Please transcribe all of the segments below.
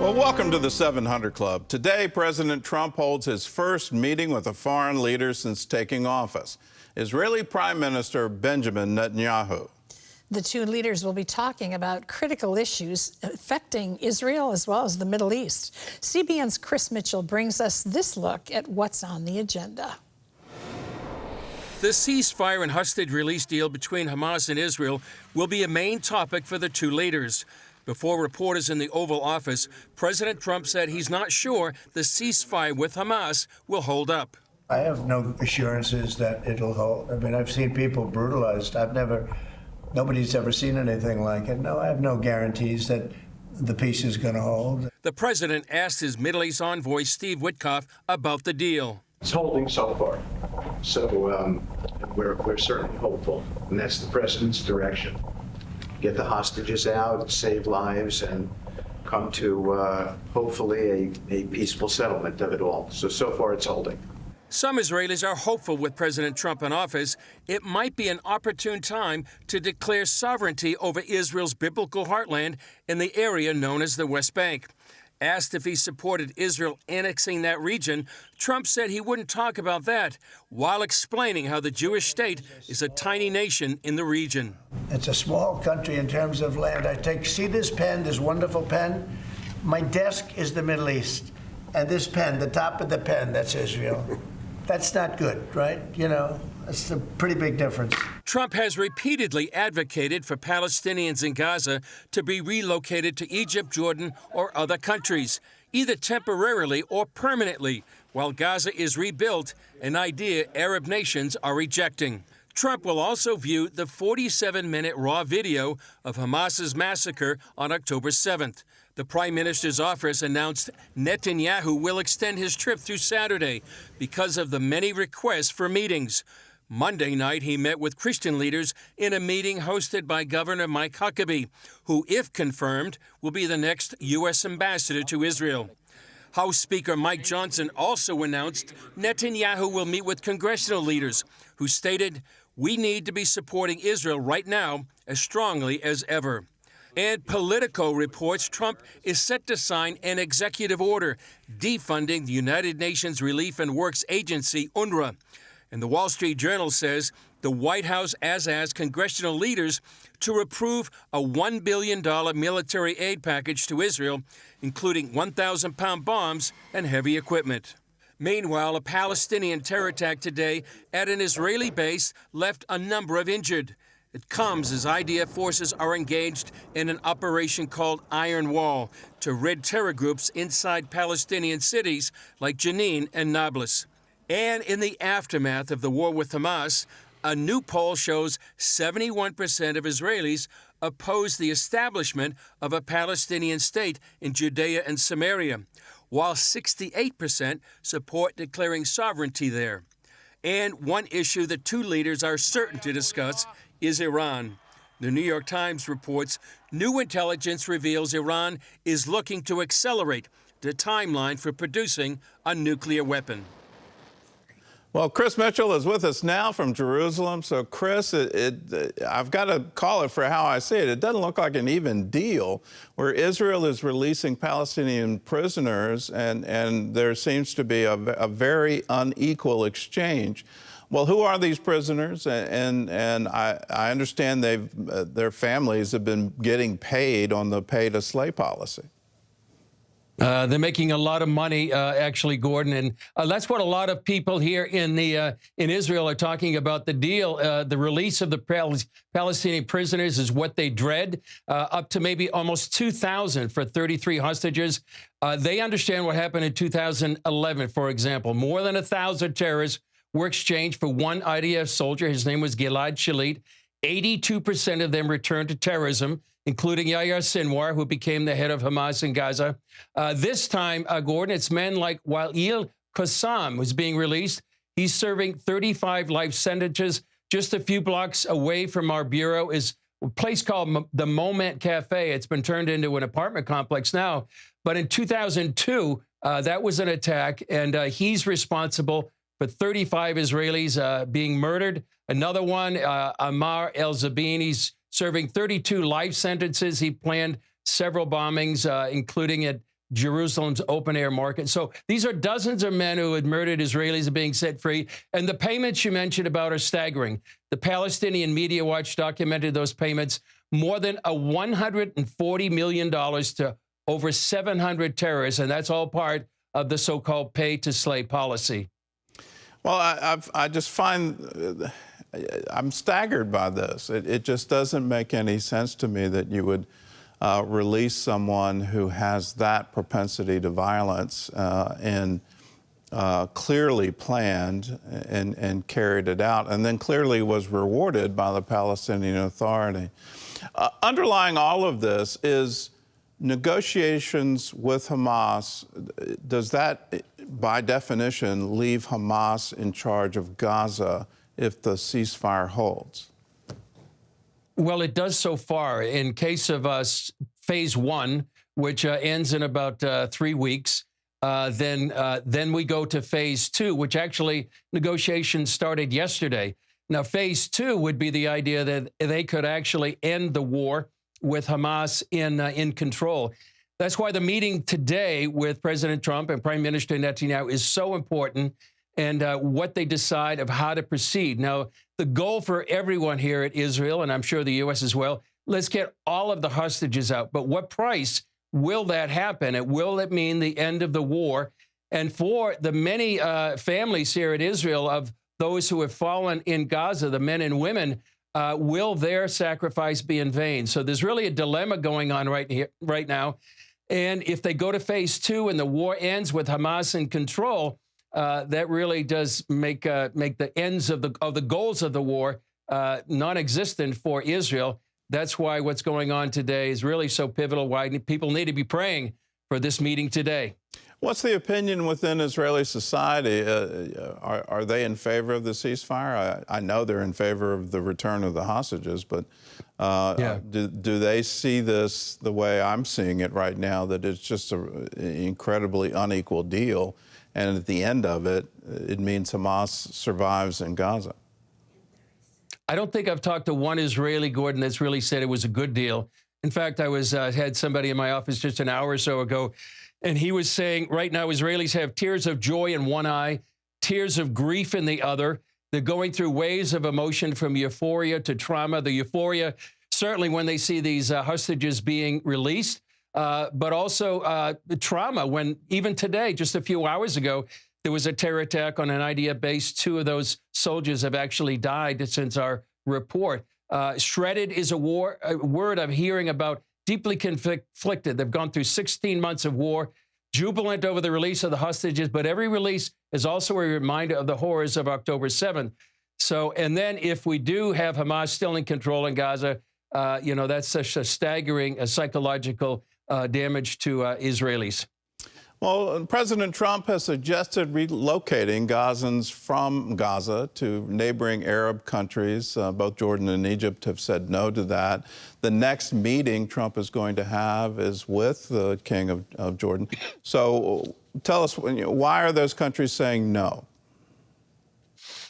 Well, welcome to the 700 Club. Today, President Trump holds his first meeting with a foreign leader since taking office, Israeli Prime Minister Benjamin Netanyahu. The two leaders will be talking about critical issues affecting Israel as well as the Middle East. CBN's Chris Mitchell brings us this look at what's on the agenda. The ceasefire and hostage release deal between Hamas and Israel will be a main topic for the two leaders. Before reporters in the Oval Office, President Trump said he's not sure the ceasefire with Hamas will hold up. I have no assurances that it'll hold. I mean, I've seen people brutalized. Nobody's ever seen anything like it. No, I have no guarantees that the peace is going to hold. The president asked his Middle East envoy, Steve Witkoff, about the deal. It's holding so far. So we're certainly hopeful, and that's the president's direction. Get the hostages out, save lives, and come to hopefully a peaceful settlement of it all. So far it's holding. Some Israelis are hopeful with President Trump in office. It might be an opportune time to declare sovereignty over Israel's biblical heartland in the area known as the West Bank. Asked if he supported Israel annexing that region, Trump said he wouldn't talk about that, while explaining how the Jewish state is a tiny nation in the region. It's a small country in terms of land. See this pen, this wonderful pen? My desk is the Middle East. And this pen, the top of the pen, that's Israel. That's not good, right? You know, it's a pretty big difference. Trump has repeatedly advocated for Palestinians in Gaza to be relocated to Egypt, Jordan, or other countries, either temporarily or permanently, while Gaza is rebuilt, an idea Arab nations are rejecting. Trump will also view the 47-minute raw video of Hamas's massacre on October 7th. The Prime Minister's office announced Netanyahu will extend his trip through Saturday because of the many requests for meetings. Monday night, he met with Christian leaders in a meeting hosted by Governor Mike Huckabee, who, if confirmed, will be the next U.S. ambassador to Israel. House Speaker Mike Johnson also announced Netanyahu will meet with congressional leaders, who stated, "We need to be supporting Israel right now as strongly as ever." And Politico reports Trump is set to sign an executive order defunding the United Nations Relief and Works Agency, UNRWA. And the Wall Street Journal says the White House has asked congressional leaders to approve a $1 billion military aid package to Israel, including 1,000-pound bombs and heavy equipment. Meanwhile, a Palestinian terror attack today at an Israeli base left a number of injured. It comes as IDF forces are engaged in an operation called Iron Wall to rid terror groups inside Palestinian cities like Jenin and Nablus. And in the aftermath of the war with Hamas, a new poll shows 71% of Israelis oppose the establishment of a Palestinian state in Judea and Samaria, while 68% support declaring sovereignty there. And one issue the two leaders are certain to discuss is Iran. The New York Times reports new intelligence reveals Iran is looking to accelerate the timeline for producing a nuclear weapon. Well, Chris Mitchell is with us now from Jerusalem. So, Chris, I've got to call it for how I see it. It doesn't look like an even deal where Israel is releasing Palestinian prisoners and there seems to be a very unequal exchange. Well, who are these prisoners? And I understand their families have been getting paid on the pay-to-slay policy. They're making a lot of money, actually, Gordon, and that's what a lot of people here in Israel are talking about. The deal, the release of the Palestinian prisoners is what they dread, up to maybe almost 2,000 for 33 hostages. They understand what happened in 2011, for example. More than 1,000 terrorists were exchanged for one IDF soldier. His name was Gilad Shalit. 82% of them returned to terrorism, including Yahya Sinwar, who became the head of Hamas in Gaza. This time, Gordon, it's men like Wael Qassam, who's being released. He's serving 35 life sentences. Just a few blocks away from our bureau is a place called the Moment Cafe. It's been turned into an apartment complex now. But in 2002, that was an attack, and he's responsible for 35 Israelis being murdered. Another one, Ammar El-Zabin, he's serving 32 life sentences. He planned several bombings, including at Jerusalem's open-air market. So these are dozens of men who had murdered Israelis are being set free. And the payments you mentioned about are staggering. The Palestinian Media Watch documented those payments, more than $140 million to over 700 terrorists. And that's all part of the so-called pay-to-slay policy. Well, I just find I'm staggered by this. It just doesn't make any sense to me that you would release someone who has that propensity to violence and clearly planned and carried it out, and then clearly was rewarded by the Palestinian Authority. Underlying all of this is negotiations with Hamas. Does that, by definition, leave Hamas in charge of Gaza if the ceasefire holds? Well, it does so far. In case of phase one, which ends in about 3 weeks, then we go to phase two, which actually negotiations started yesterday. Now, phase two would be the idea that they could actually end the war with Hamas in control. That's why the meeting today with President Trump and Prime Minister Netanyahu is so important, and what they decide of how to proceed. Now, the goal for everyone here at Israel, and I'm sure the U.S. as well, let's get all of the hostages out. But what price will that happen? And will it mean the end of the war? And for the many families here at Israel of those who have fallen in Gaza, the men and women, will their sacrifice be in vain? So there's really a dilemma going on right now. And if they go to phase two and the war ends with Hamas in control, that really does make the ends of the goals of the war non-existent for Israel. That's why what's going on today is really so pivotal, why people need to be praying for this meeting today. What's the opinion within Israeli society? Are they in favor of the ceasefire? I know they're in favor of the return of the hostages, but do they see this the way I'm seeing it right now, that it's just an incredibly unequal deal, and at the end of it, it means Hamas survives in Gaza? I don't think I've talked to one Israeli, Gordon, that's really said it was a good deal. In fact, I had somebody in my office just an hour or so ago, and he was saying right now Israelis have tears of joy in one eye, tears of grief in the other. They're going through waves of emotion from euphoria to trauma. The euphoria, certainly when they see these hostages being released, but also the trauma when even today, just a few hours ago, there was a terror attack on an IDF base. 2 of those soldiers have actually died since our report. Shredded is a word I'm hearing about, deeply conflicted. They've gone through 16 months of war, jubilant over the release of the hostages, but every release is also a reminder of the horrors of October 7th. So, and then if we do have Hamas still in control in Gaza, that's such a staggering psychological damage to Israelis. Well, President Trump has suggested relocating Gazans from Gaza to neighboring Arab countries. Both Jordan and Egypt have said no to that. The next meeting Trump is going to have is with the King of Jordan. So tell us, why are those countries saying no?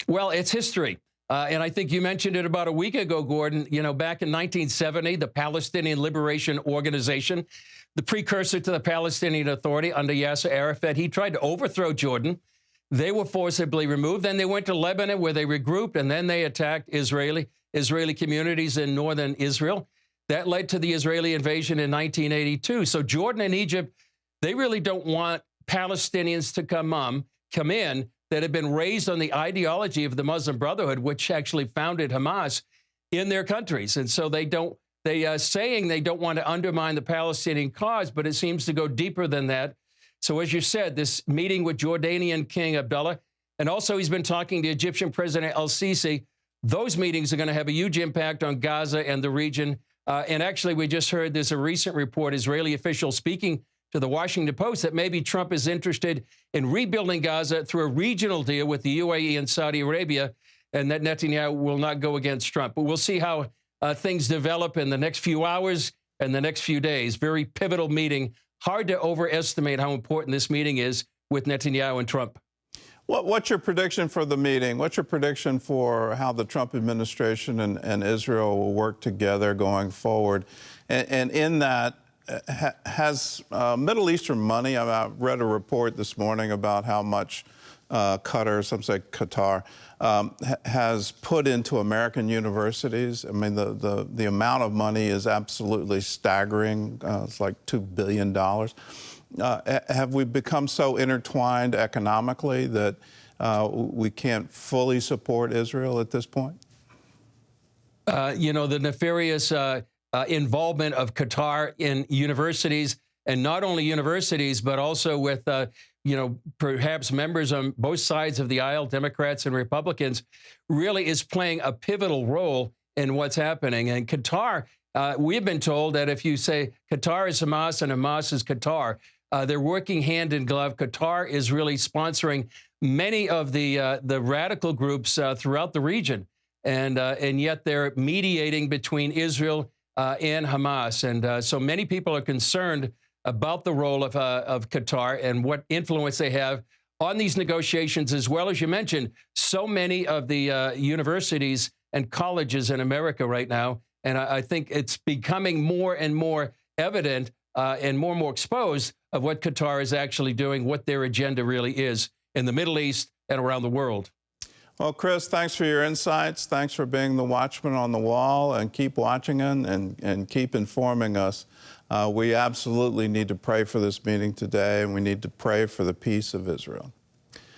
Well, it's history. And I think you mentioned it about a week ago, Gordon. Back in 1970, the Palestinian Liberation Organization, the precursor to the Palestinian Authority under Yasser Arafat, he tried to overthrow Jordan. They were forcibly removed. Then they went to Lebanon, where they regrouped, and then they attacked Israeli communities in northern Israel. That led to the Israeli invasion in 1982. So Jordan and Egypt, they really don't want Palestinians to come in that have been raised on the ideology of the Muslim Brotherhood, which actually founded Hamas, in their countries. And so they are saying they don't want to undermine the Palestinian cause, but it seems to go deeper than that. So as you said, this meeting with Jordanian King Abdullah, and also he's been talking to Egyptian President al-Sisi, those meetings are going to have a huge impact on Gaza and the region. And actually, we just heard there's a recent report, Israeli officials speaking to the Washington Post, that maybe Trump is interested in rebuilding Gaza through a regional deal with the UAE and Saudi Arabia, and that Netanyahu will not go against Trump. But we'll see how things develop in the next few hours and the next few days. Very pivotal meeting. Hard to overestimate how important this meeting is with Netanyahu and Trump. What's your prediction for the meeting? What's your prediction for how the Trump administration and Israel will work together going forward? And in that, has Middle Eastern money, I read a report this morning about how much Qatar, some say Qatar, has put into American universities. I mean, the amount of money is absolutely staggering. It's like $2 billion. Have we become so intertwined economically that we can't fully support Israel at this point? You know, the nefarious involvement of Qatar in universities, and not only universities, but also with, you know, perhaps members on both sides of the aisle, Democrats and Republicans, really is playing a pivotal role in what's happening. And Qatar, we've been told that if you say Qatar is Hamas and Hamas is Qatar, they're working hand in glove. Qatar is really sponsoring many of the radical groups throughout the region. And yet they're mediating between Israel and Hamas. And so many people are concerned about the role of Qatar and what influence they have on these negotiations, as well as you mentioned, so many of the universities and colleges in America right now. And I think it's becoming more and more evident and more exposed of what Qatar is actually doing, what their agenda really is in the Middle East and around the world. Well, Chris, thanks for your insights. Thanks for being the watchman on the wall, and keep watching and keep informing us. We absolutely need to pray for this meeting today, and we need to pray for the peace of Israel.